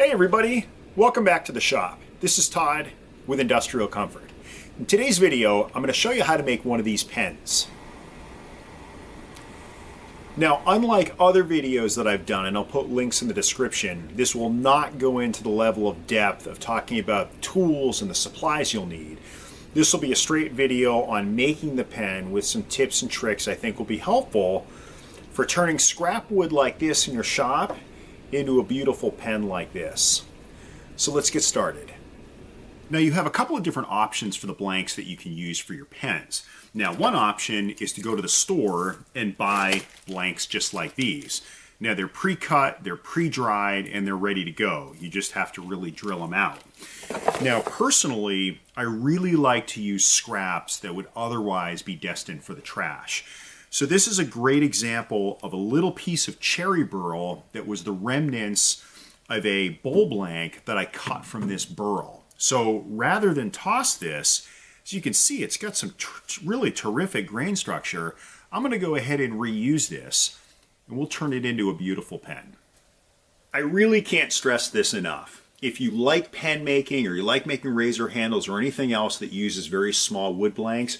Hey everybody, welcome back to the shop. This is Todd with Industrial Comfort. In today's video, I'm going to show you how to make one of these pens. Now, unlike other videos that I've done, and I'll put links in the description, this will not go into the level of depth of talking about tools and the supplies you'll need. This will be a straight video on making the pen with some tips and tricks I think will be helpful for turning scrap wood like this in your shop into a beautiful pen like this. So let's get started. Now you have a couple of different options for the blanks that you can use for your pens. Now one option is to go to the store and buy blanks just like these. Now they're pre-cut, they're pre-dried, and they're ready to go. You just have to really drill them out. Now personally, I really like to use scraps that would otherwise be destined for the trash. So this is a great example of a little piece of cherry burl that was the remnants of a bowl blank that I cut from this burl. So rather than toss this, as you can see, it's got some really terrific grain structure. I'm going to go ahead and reuse this, and we'll turn it into a beautiful pen. I really can't stress this enough. If you like pen making, or you like making razor handles, or anything else that uses very small wood blanks,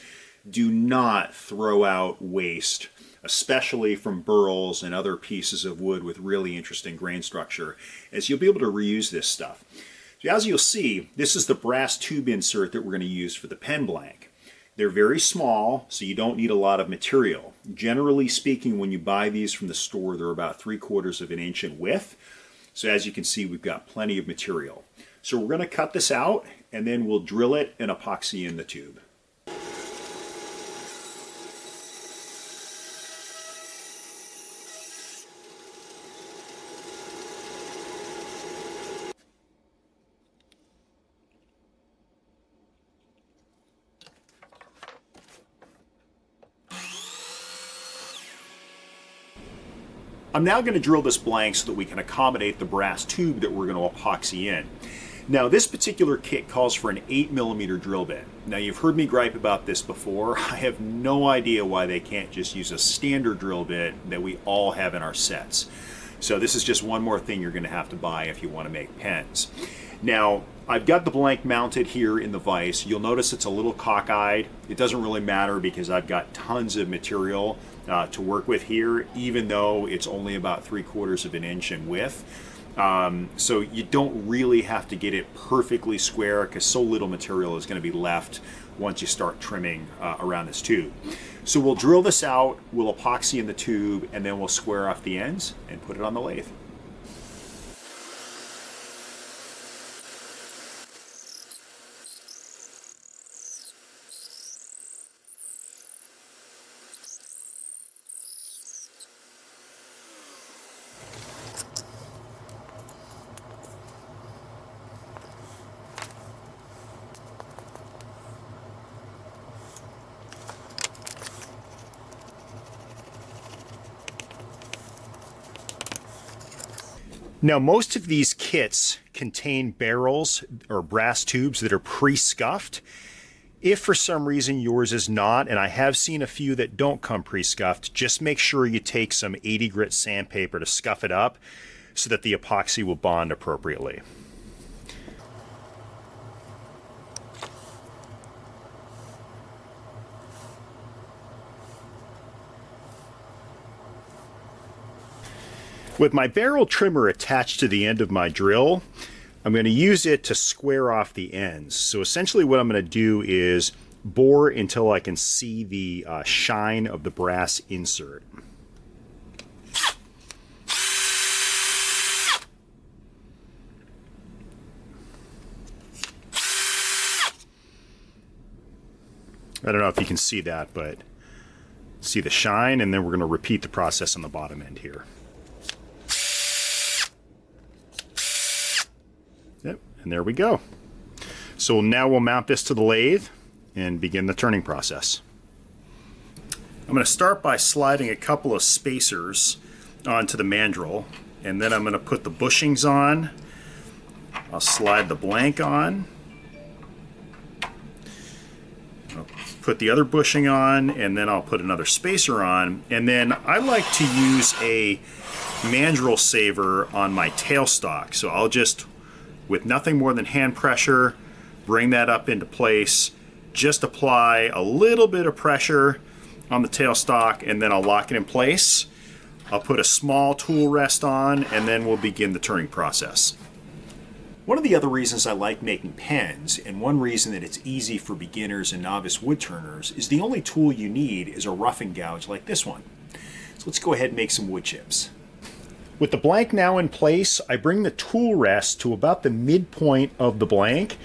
do not throw out waste, especially from burls and other pieces of wood with really interesting grain structure, as you'll be able to reuse this stuff. So as you'll see, this is the brass tube insert that we're going to use for the pen blank. They're very small, so you don't need a lot of material. Generally speaking, when you buy these from the store, they're about 3/4 of an inch in width. So as you can see, we've got plenty of material. So we're going to cut this out, and then we'll drill it and epoxy in the tube. I'm now going to drill this blank so that we can accommodate the brass tube that we're going to epoxy in. Now this particular kit calls for an 8mm drill bit. Now you've heard me gripe about this before. I have no idea why they can't just use a standard drill bit that we all have in our sets. So this is just one more thing you're going to have to buy if you want to make pens. Now I've got the blank mounted here in the vise. You'll notice it's a little cockeyed. It doesn't really matter because I've got tons of material to work with here, even though it's only about 3/4 of an inch in width. So you don't really have to get it perfectly square because so little material is going to be left once you start trimming around this tube. So we'll drill this out, we'll epoxy in the tube, and then we'll square off the ends and put it on the lathe. Now most of these kits contain barrels or brass tubes that are pre-scuffed. If for some reason yours is not, and I have seen a few that don't come pre-scuffed, just make sure you take some 80 grit sandpaper to scuff it up so that the epoxy will bond appropriately. With my barrel trimmer attached to the end of my drill, I'm going to use it to square off the ends. So essentially what I'm going to do is bore until I can see the shine of the brass insert. I don't know if you can see that, but see the shine, and then we're going to repeat the process on the bottom end here. Yep, and there we go. So now we'll mount this to the lathe and begin the turning process. I'm going to start by sliding a couple of spacers onto the mandrel, and then I'm going to put the bushings on. I'll slide the blank on. I'll put the other bushing on, and then I'll put another spacer on. And then I like to use a mandrel saver on my tailstock. So I'll just with nothing more than hand pressure, bring that up into place. Just apply a little bit of pressure on the tailstock and then I'll lock it in place. I'll put a small tool rest on and then we'll begin the turning process. One of the other reasons I like making pens, and one reason that it's easy for beginners and novice wood turners, is the only tool you need is a roughing gouge like this one. So let's go ahead and make some wood chips. With the blank now in place, I bring the tool rest to about the midpoint of the blank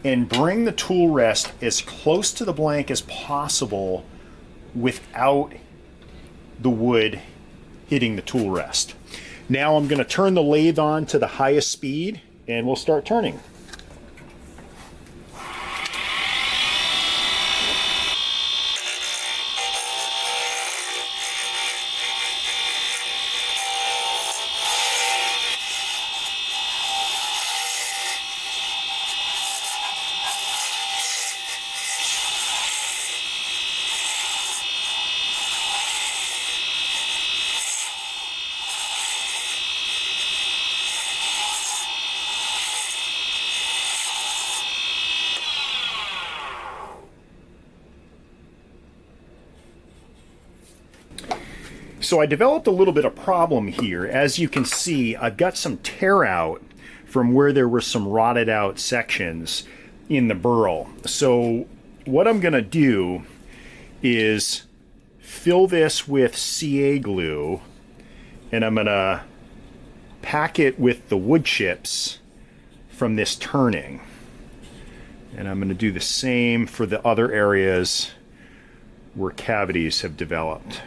and bring the tool rest as close to the blank as possible without the wood hitting the tool rest. Now I'm going to turn the lathe on to the highest speed and we'll start turning. So I developed a little bit of problem here. As you can see, I've got some tear out from where there were some rotted out sections in the burl. So what I'm going to do is fill this with CA glue and I'm going to pack it with the wood chips from this turning. And I'm going to do the same for the other areas where cavities have developed.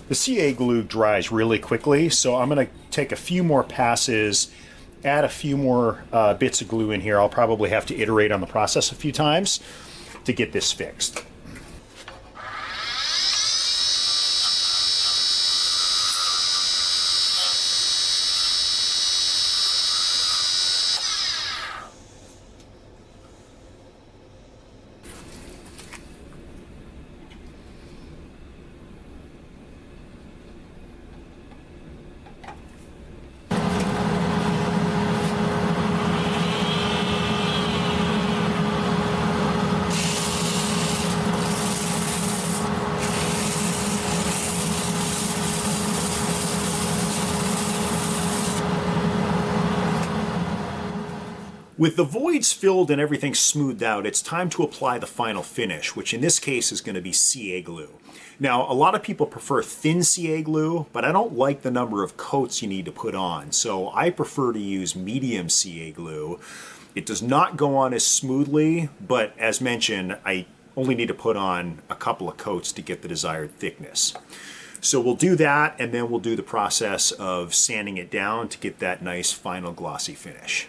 The CA glue dries really quickly, so I'm going to take a few more passes, add a few more bits of glue in here. I'll probably have to iterate on the process a few times to get this fixed. With the voids filled and everything smoothed out, it's time to apply the final finish, which in this case is going to be CA glue. Now, a lot of people prefer thin CA glue, but I don't like the number of coats you need to put on, so I prefer to use medium CA glue. It does not go on as smoothly, but as mentioned, I only need to put on a couple of coats to get the desired thickness. So we'll do that, and then we'll do the process of sanding it down to get that nice final glossy finish.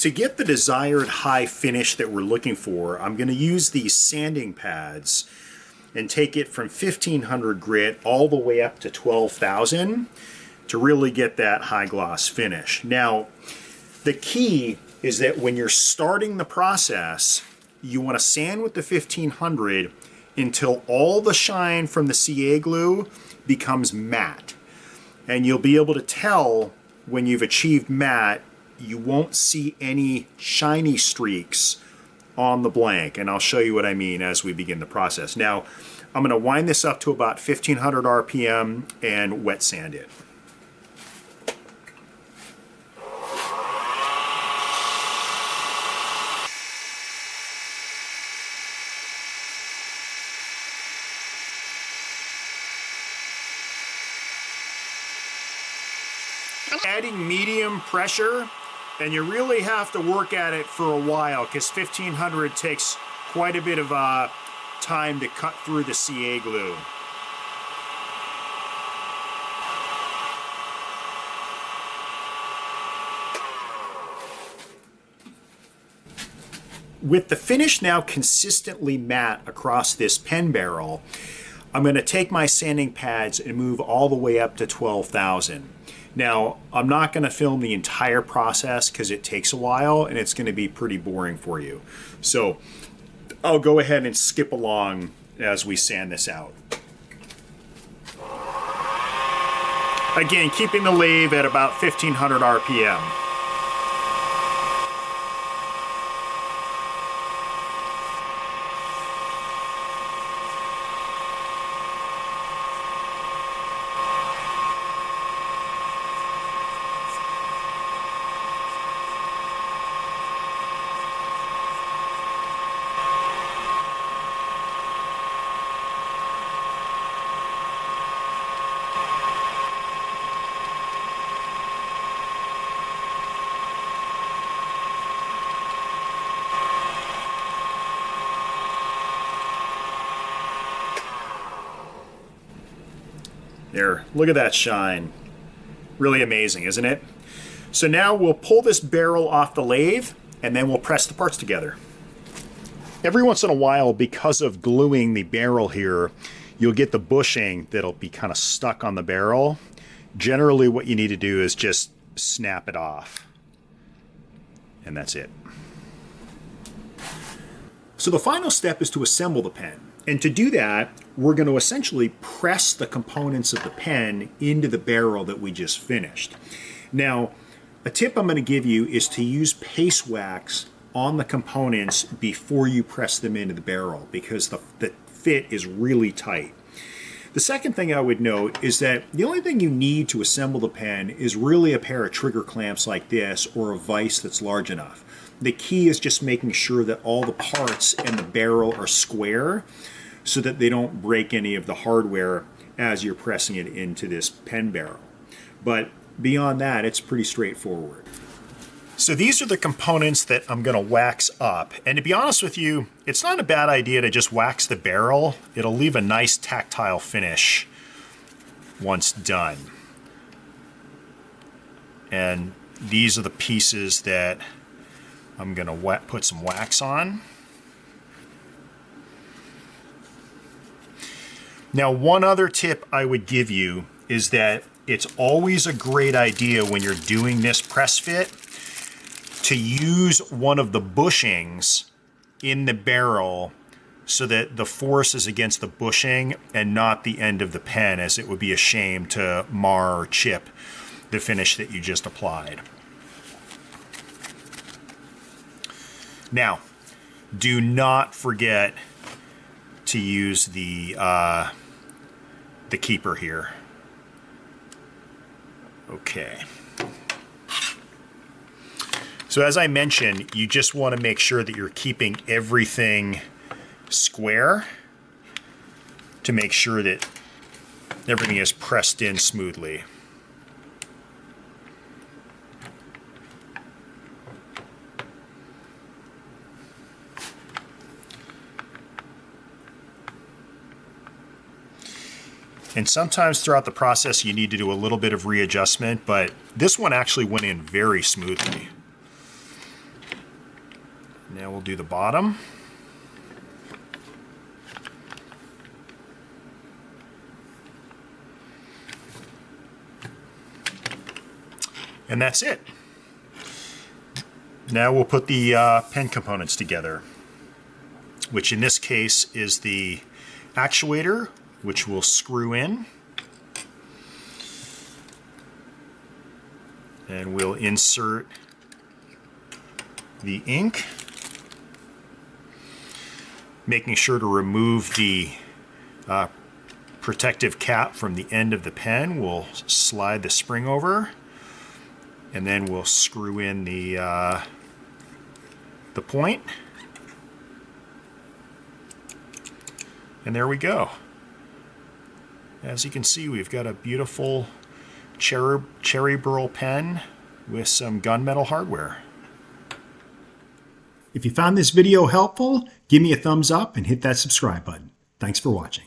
To get the desired high finish that we're looking for, I'm going to use these sanding pads and take it from 1500 grit all the way up to 12,000 to really get that high gloss finish. Now, the key is that when you're starting the process, you want to sand with the 1500 until all the shine from the CA glue becomes matte. And you'll be able to tell when you've achieved matte. You won't see any shiny streaks on the blank, and I'll show you what I mean as we begin the process. Now, I'm going to wind this up to about 1500 RPM and wet sand it. Adding medium pressure, and you really have to work at it for a while because 1500 takes quite a bit of time to cut through the CA glue. With the finish now consistently matte across this pen barrel, I'm going to take my sanding pads and move all the way up to 12,000. Now, I'm not going to film the entire process because it takes a while and it's going to be pretty boring for you. So I'll go ahead and skip along as we sand this out. Again, keeping the lathe at about 1500 RPM. There, look at that shine. Really amazing, isn't it? So now we'll pull this barrel off the lathe and then we'll press the parts together. Every once in a while, because of gluing the barrel here, you'll get the bushing that'll be kind of stuck on the barrel. Generally, what you need to do is just snap it off. And that's it. So the final step is to assemble the pen. And to do that, we're going to essentially press the components of the pen into the barrel that we just finished. Now, a tip I'm going to give you is to use paste wax on the components before you press them into the barrel because the fit is really tight. The second thing I would note is that the only thing you need to assemble the pen is really a pair of trigger clamps like this or a vise that's large enough. The key is just making sure that all the parts in the barrel are square so that they don't break any of the hardware as you're pressing it into this pen barrel. But beyond that, it's pretty straightforward. So these are the components that I'm going to wax up. And to be honest with you, it's not a bad idea to just wax the barrel. It'll leave a nice tactile finish once done. And these are the pieces that I'm going to put some wax on. Now, one other tip I would give you is that it's always a great idea when you're doing this press fit to use one of the bushings in the barrel so that the force is against the bushing and not the end of the pen, as it would be a shame to mar or chip the finish that you just applied. Now, do not forget to use the keeper here. Okay. So as I mentioned, you just want to make sure that you're keeping everything square to make sure that everything is pressed in smoothly. And sometimes throughout the process you need to do a little bit of readjustment, but this one actually went in very smoothly. Now we'll do the bottom. And that's it. Now we'll put the pen components together, which in this case is the actuator, which we'll screw in. And we'll insert the ink. making sure to remove the protective cap from the end of the pen. We'll slide the spring over, and then we'll screw in the point. And there we go. As you can see, we've got a beautiful cherry burl pen with some gunmetal hardware. If you found this video helpful, give me a thumbs up and hit that subscribe button. Thanks for watching.